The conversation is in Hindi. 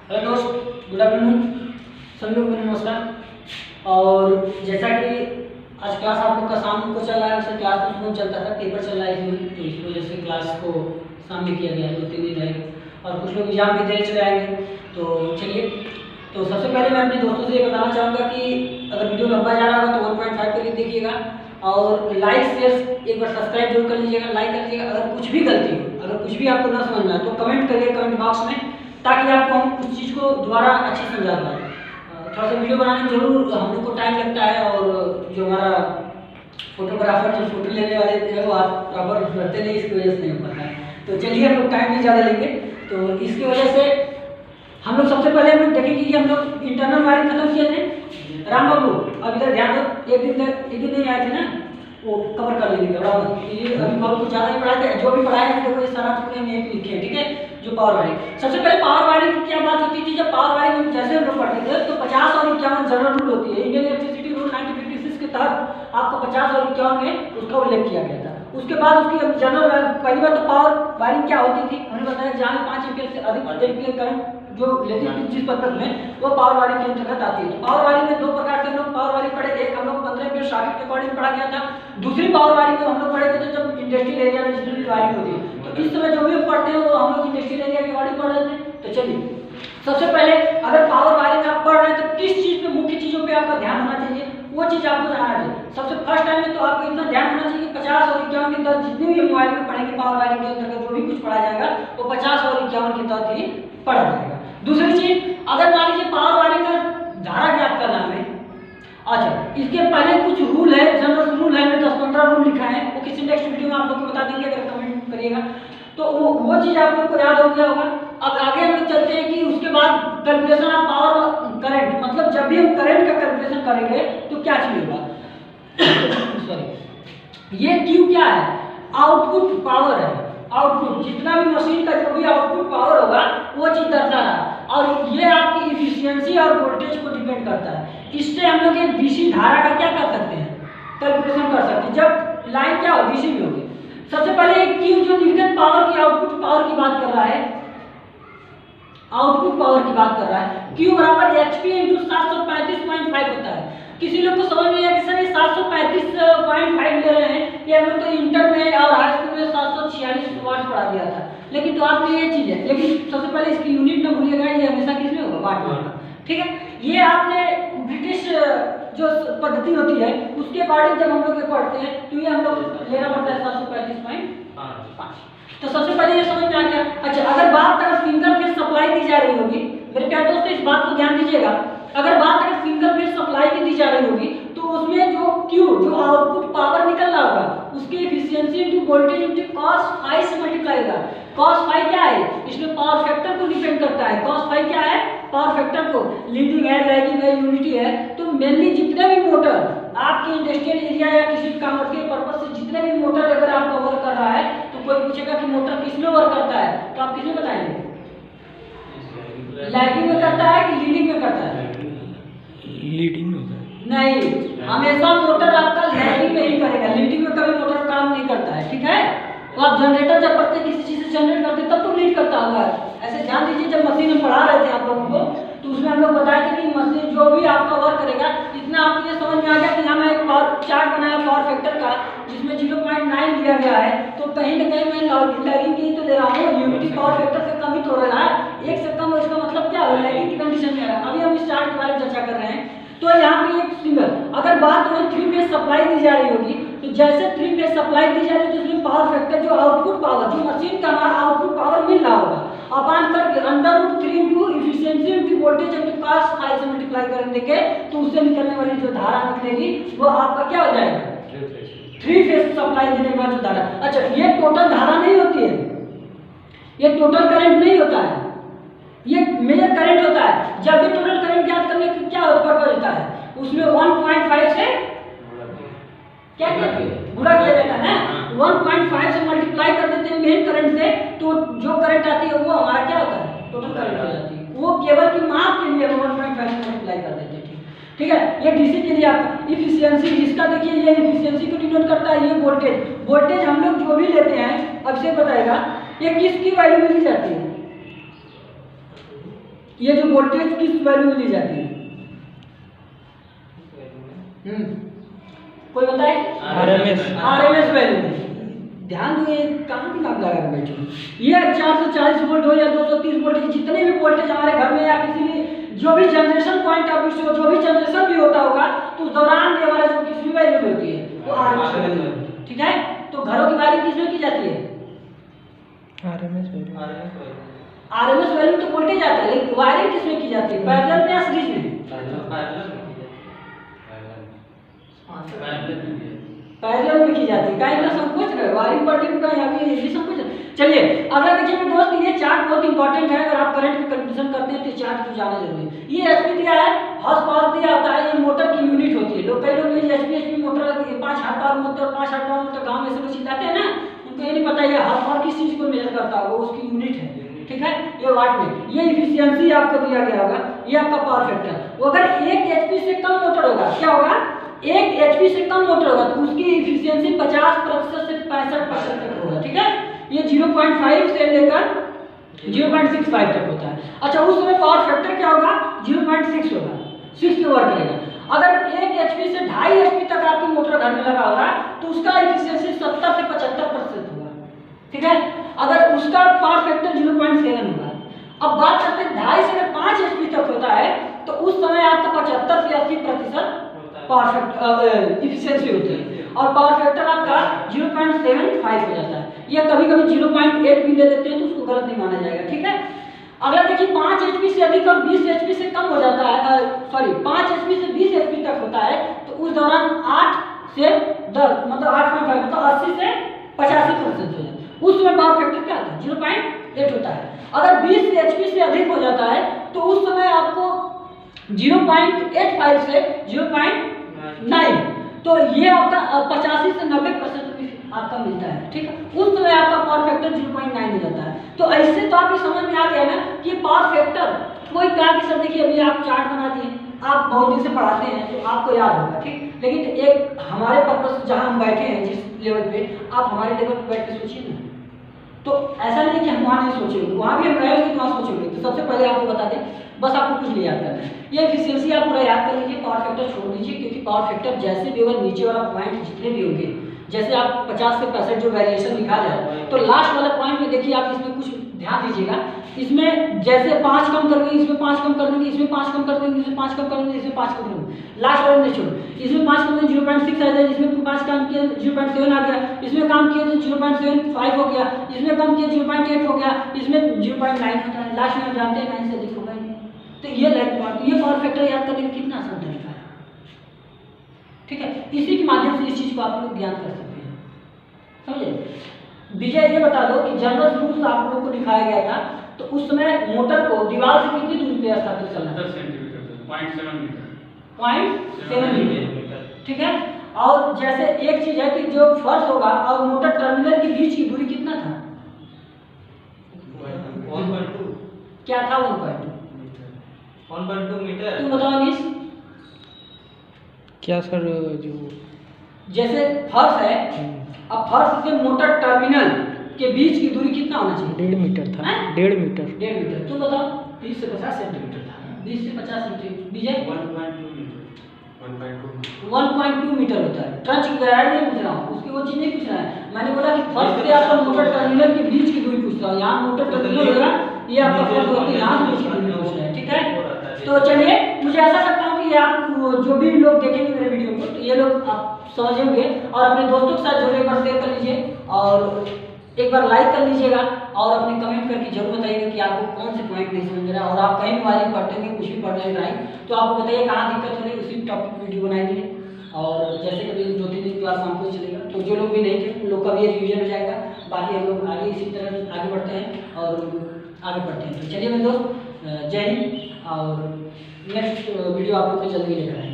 हेलो दोस्त, गुड आफ्टरनून सभी लोग को नमस्कार। और जैसा कि आज क्लास आप लोग का शाम को चल रहा है, वैसे क्लास तो सुबह चलता था, पेपर चल रहा है इसमें, तो इस वजह से क्लास को शाम में किया गया है, 2-3 दिन रहेगा और कुछ लोग एग्जाम भी देने चले आएंगे। तो चलिए, तो सबसे पहले मैं अपने दोस्तों से ये बताना चाहूँगा कि अगर वीडियो लंबा जा रहा होगा तो 1.5 करके देखिएगा और लाइक शेयर एक बार सब्सक्राइब जरूर कर लीजिएगा, लाइक कर लीजिएगा। अगर कुछ भी गलती हो, अगर कुछ भी आपको ना समझ में आए तो कमेंट करिए कमेंट बॉक्स में, ताकि आपको हम उस चीज़ को दोबारा अच्छे से समझा पाएँ। थोड़ा सा वीडियो बनाने में जरूर हम लोग को टाइम लगता है और जो हमारा फोटोग्राफर जो फोटो लेने वाले थे वो आप प्रॉपर करते नहीं, इसकी वजह से नहीं हो पाता है। तो चलिए, हम लोग टाइम नहीं ज़्यादा लेंगे। तो इसकी वजह से हम लोग सबसे पहले हम लोग देखेंगे कि हम लोग इंटरनल वायरिंग खत्म किए थे। राम बाबू अब इधर ध्यान दो, एक दिन नहीं आए थे ना, वो कवर कर लेंगे बराबर। ये अभी बहुत ज़्यादा नहीं पढ़ाए थे, जो भी पढ़ाए थे देखो ये सारा पूरे में एक लिखे हैं, ठीक है। जो पावर वायरिंग, सबसे पहले पावर वायरिंग की क्या बात होती थी। जब पावर वायरिंग जैसे हम लोग पढ़ते थे तो 50 और 51 जनरल रूल होती है। इंडियन इलेक्ट्रिसिटी रूल 1956 के तहत आपको 50 और 51 में उसका उल्लेख किया गया था। उसके बाद उसकी जनरल पहली बार तो पावर वायरिंग क्या होती थी हमने बताया, जहाँ 5 एम्पीयर से अधिक एम्पीयर करंट जो लेती है जिस पद्धति में, वो पावर वायरिंग के अंतर्गत आती है। तो पावर वायरिंग में दो प्रकार से हम लोग पावर वायरिंग पढ़े। एक हम लोग 15 एम्पीयर सॉकेट के अकॉर्डिंग पढ़ा गया था। दूसरी पावर वायरिंग को हम लोग पढ़े थे जब इंडस्ट्रियल एरिया में जितनी वायरिंग होती है। तो इस समय जो भी पढ़ते हैं वो हम लोग इंडस्ट्रियल एरिया के अकॉर्डिंग पढ़ रहे थे। तो चलिए, सबसे पहले अगर पावर वायरिंग आप पढ़ रहे हैं तो किस चीज पे, मुख्य चीजों पे आपका ध्यान होना चाहिए, वो चीज आपको जानना चाहिए। सबसे फर्स्ट टाइम में तो आपको इतना ध्यान होना चाहिए कि 50 और 51 के तहत जितने भी मोबाइल में पढ़ेंगे पावर वायरिंग के अंतर्गत जो भी कुछ पढ़ा जाएगा वो 50 और 51 के तहत ही पढ़ा जाएगा। दूसरी चीज, अगर मान लीजिए पावर वायरिंग का धारा ज्ञात करना है, अच्छा इसके पहले कुछ रूल है, जनरल रूल है, मैं 10-15 रूल लिखा है, वो किसी नेक्स्ट वीडियो में आप लोग को बता देंगे अगर कमेंट करिएगा तो वो चीज आप लोग को याद हो गया होगा। अब आगे हम लोग चलते हैं कि उसके बाद कैलकुलेशन ऑफ पावर करंट, मतलब जब भी हम करंट का कैलकुलेशन करेंगे तो क्या चीज होगा सॉरी, ये क्यू क्या है, आउटपुट पावर है। आउटपुट जितना भी मशीन का जो भी आउटपुट पावर होगा वो चीज दर्शा रहा है और ये आपकी इफिशियंसी और वोल्टेज को डिपेंड करता है। इससे हम लोग एक डीसी धारा का क्या कर सकते हैं, कैलकुलेशन कर सकते हैं जब लाइन क्या हो डीसी में होगी। सबसे पहले एक क्यू जो न्यूटन पावर की आउटपुट पावर की बात कर रहा है, आउटपुट पावर की बात कर रहा है, Q बराबर HP इंटू 735.5 होता है। किसी लोग को समझ नहीं आया कि सर ये 735.5 ले रहे हैं, ये हम लोग तो इंटर में और हाई स्कूल में 746 वाट पढ़ा दिया था, लेकिन तो आपने ये चीज है, लेकिन सबसे पहले इसकी यूनिट न भूलिएगा, ये हमेशा किस में होगा, वाट में होगा, ठीक है। ये आपने ब्रिटिश जो पद्धति होती है उसके अकॉर्डिंग जब हम लोग ये पढ़ते हैं तो ये हम लोग लेना पड़ता है 735.5। तो सबसे पहले ये समझ में आ गया। अच्छा, अगर बात अगर सिंगल फेज सप्लाई दी जा रही होगी, मेरे प्यारे दोस्तों इस बात को ध्यान दीजिएगा, अगर बात अगर सिंगल फेज सप्लाई की दी जा रही होगी तो उसमें जो Q जो आउटपुट पावर निकल रहा होगा उसकी efficiency into voltage into cos phi से मल्टीप्लाई होगा। cos phi क्या है, इसमें पावर फैक्टर को डिपेंड करता है। cos phi क्या है, पावर फैक्टर को, लीडिंग है, लैगिंग है, यूनिटी है। तो मेनली जितने भी मोटर आपके इंडस्ट्रियल एरिया या किसी कमर्शियल पर्पस से जितने भी मोटर अगर आपका वर्क कर रहा है तो कोई पूछेगा कि मोटर किस में वर्क करता है तो आप किस में बताएंगे, लैगिंग में करता है कि लीडिंग में करता है, लीडिंग में होता है। नहीं, हमेशा मोटर आपका लैगिंग में ही करेगा, लीडिंग में कभी मोटर काम नहीं करता है, ठीक है। तो आप जनरेटर जब पढ़ते किसी चीज से जनरेट करते तब तो लीड करता होगा। ऐसे ध्यान दीजिए, जब मशीन में पढ़ा रहे थे आप लोगों को तो उसमें हम लोग बताए थे कि मशीन जो भी आपका वर्क करेगा, इतना आपको ये समझ में आ गया कि यहाँ मैं एक पावर चार्ट बनाया पावर फैक्टर का जिसमें 0.9 दिया गया है, तो कहीं ना कहीं मैं लैगिंग की तो ले रहा हूँ, यूनिटी पावर फैक्टर से कम ही तो रहा है, एक से कम, इसका मतलब क्या है, लैगिंग की कंडीशन में है। अभी हम इस चार्ट के बारे में चर्चा कर रहे हैं। तो यहाँ पे एक सिंगल, अगर बात हो 3 फेज सप्लाई दी जा रही होगी तो जैसे 3 फेज सप्लाई दी जा रही है तो उसमें पावर फैक्टर जो आउटपुट पावर जो मशीन का हमारा आउटपुट पावर मिल रहा होगा अपान करके √3 into efficiency into voltage into cos phi से मल्टीप्लाई कर देंगे तो उससे निकलने वाली जो धारा निकलेगी वो आपका क्या हो जाएगा, 3 फेज सप्लाई देने के बाद जो धारा। अच्छा, ये टोटल धारा नहीं होती है, ये टोटल करंट नहीं होता है, ये मेजर करंट होता है। जब भी टोटल करंट ज्ञात करने की क्या पर्पज होता है, उसमें 1.5 से क्या गुणा किया जाता है ना, 1.5 से मल्टीप्लाई कर देते हैं मेन करंट से, तो जो करंट आती है वो हमारा क्या होता है, टोटल करंट हो जाती है। वो केवल की माप के लिए 1.5 से मल्टीप्लाई कर देते हैं, ठीक है। ये डीसी के लिए आपका इफिशियंसी, जिसका देखिए ये इफिशियंसी को डिनोट करता है, ये वोल्टेज, वोल्टेज हम लोग जो भी लेते हैं अब से बताएगा ये किसकी वैल्यू में ली जाती है, ये जो वोल्टेज किस वैल्यू में ली जाती है? कोई बताए? आरएमएस वैल्यू में। ध्यान दो, ये कहाँ दिमाग लगा कर बैठे हो? ये 440 वोल्ट हो या 230 वोल्ट, जितने भी वोल्टेज हमारे घर में या किसी भी जो भी जनरेशन पॉइंट ऑफ व्यू से जो भी जनरेशन भी होता होगा, तो उस दौरान भी हमारा जो किसी भी वैल्यू में होती है वो आरएमएस वैल्यू होती है। ठीक है, तो घरों की वायरिंग किसमें की जाती है? RMS value. आरएमएस वैल्यू तो वोल्टेज आता है, लेकिन वायरिंग किसमें की जाती है? पैरेलल में या सीरीज में? पैरेलल में की जाती है। कहीं ना संकोच रहे वायरिंग पढ़ने का, यहाँ भी ये संकोच। चलिए अगला देखिए मेरे दोस्त, ये चार्ट बहुत इंपॉर्टेंट है। अगर आप करंट की कैलकुलेशन करते हैं तो चार्ट तो जाना जरूरी है। ये एचपी दिया है, हॉर्स पावर दिया होता है, ये मोटर की यूनिट होती है। लोग कई लोग ये HP motor 5 horsepower motor 5 horsepower motor गाँव में से लोग चिल्लाते हैं ना, उनको ये नहीं पता ये हॉर्स पावर किस चीज को मेजर करता है, वो उसकी यूनिट है। ठीक है, ये वाट में, ये इफिशियंसी आपको दिया गया होगा, ये आपका पावर फैक्टर। वो अगर 1 एचपी से कम मोटर होगा, क्या होगा? 1 एचपी से कम मोटर होगा तो उसकी इफिशियंसी 50% से 65% तक होगा। ठीक है, ये 0.5 से लेकर 0.65 तक होता है। अच्छा, उस समय पावर फैक्टर क्या होगा? 0.6 होगा, 6 पे वर्क करेगा। अगर 1 एचपी से 2.5 एचपी तक आपकी मोटर घर में लगा होगा तो उसका इफिशियंसी 70 से 75% होगा। ठीक है, अगर उसका पावर फैक्टर 0.7 होगा। अब बात करते हैं 2.5 से 5 एचपी तक होता है तो उस समय आपका 75 से 80% पावर फैक्टर इफिशियंसी होती है, और पावर फैक्टर आपका 0.75 हो जाता है। या कभी कभी 0.8 भी ले लेते हैं तो उसको गलत नहीं माना जाएगा। ठीक है, अगला देखिए 5 एचपी से अधिक और 20 एचपी से कम हो जाता है, सॉरी 5 एचपी से 20 एचपी तक होता है तो उस दौरान 8 से 10 मतलब 8.5 मतलब 80 से 85% हो जाता है। उस समय पावर फैक्टर क्या होता है? 0.8 होता है। अगर 20 एचपी से अधिक हो जाता है तो उस समय आपको 0.85 से 0.9, तो ये आपका 85 से 90% आपका मिलता है। ठीक है, उस समय आपका पावर फैक्टर 0.9 हो जाता है। तो ऐसे तो आपको समझ में आ गया ना कि पावर फैक्टर कोई कहा कि सर देखिए अभी आप चार्ट बना दिए, आप बहुत दिन से पढ़ाते हैं तो आपको याद होगा। ठीक, लेकिन एक हमारे पर्पस जहां हम बैठे हैं जिस लेवल पे, आप हमारे लेवल पे बैठ के सोचिए ना, तो ऐसा नहीं कि हम वहाँ नहीं सोचेंगे, वहाँ भी हम रहेंगे तो वहाँ सोचेंगे। तो सबसे पहले आपको बता दें, बस आपको कुछ नहीं याद करना है, ये एफिशिएंसी आप पूरा याद कर लीजिए, पावर फैक्टर छोड़ दीजिए, क्योंकि पावर फैक्टर जैसे भी होगा नीचे वाला पॉइंट जितने भी होंगे, जैसे आप 50 से 65 जो वेरिएशन लिखा जाए तो लास्ट वाला पॉइंट में देखिए आप इसमें कुछ ध्यान दीजिएगा, इसमें जैसे 5 कम कर देंगे, इसमें 5 कम कर देंगे, इसमें 5 कम कर देंगे, इसमें 5 कम कर देंगे, इसमें 5 कम कर देंगे, लास्ट वाले नहीं छोड़ो, इसमें 5 कम देंगे 0.6 आ जाए, इसमें 5 काम किया 0.7 आ गया, इसमें काम किया तो 0.75 हो गया, इसमें कम किया 0.8 हो गया, इसमें 0.9 होता है, लास्ट में आप जानते हैं 9 से अधिक होगा ही नहीं। तो ये पावर फैक्टर याद करने का कितना आसान तरीका है। ठीक है, इसी के माध्यम से इस चीज को आप लोग ज्ञान कर सकते हैं, समझे। विजय ये बता दो कि जनरल रूल्स आप लोगों को दिखाया गया था, तो उस समय मोटर को दीवार से कितनी दूरी पे स्थापित करना है? 10 सेंटीमीटर 0.7 मीटर 0.7 मीटर। ठीक है, और जैसे एक चीज है कि जो फर्श होगा और मोटर टर्मिनल के बीच की दूरी कितना था? 1.2 क्या था? 1.2 मीटर। तुम बताओ अनीस। क्या सर? जो जैसे फर्श है, अब फर्श से मोटर टर्मिनल के बीच की दूरी कितना होना चाहिए? 1.5 मीटर था। 1.5 मीटर। 1.5 मीटर। तुम बताओ। 30 से 50 सेंटीमीटर था। 20 से 50 सेंटीमीटर। विजय 1.2 मीटर 1.2 मीटर होता है। ट्रंच की गहराई नहीं पूछ रहा हूँ, उसकी वो चीज नहीं पूछ रहा है। मैंने बोला कि फर्श से आपका मोटर टर्मिनल के बीच की दूरी पूछ रहा हूँ। यहाँ मोटर टर्मिनल होगा, ये आपका फर्श होगा, यहाँ से बीच की दूरी पूछ रहा है। ठीक है, तो चलिए, मुझे ऐसा लगता है कि आप जो भी लोग देखेंगे मेरे वीडियो को, तो ये लोग आप समझ होंगे, और अपने दोस्तों के साथ जरूर एक बार शेयर कर लीजिए और एक बार लाइक कर लीजिएगा, और अपने कमेंट करके जरूर बताइएगा कि आपको कौन से पॉइंट नहीं समझ रहा है। और आप कहीं भी वायरिंग पढ़ते होंगे, कुछ भी पढ़ रहे हैं ड्राइंग, तो आपको बताइए कहाँ दिक्कत हो रही है, उसी टॉपिक वीडियो बनाई दिए। और जैसे कभी 2-3 दिन क्लास हमको चलेगा, तो जो लोग भी नहीं थे उन लोग का भी रिविजन हो जाएगा। बाकी हम लोग आगे इसी तरह आगे बढ़ते हैं और आगे बढ़ते हैं। तो चलिए मेरे दोस्त, जय हिंद, और नेक्स्ट वीडियो आप लोग को जल्दी लेकर आएंगे।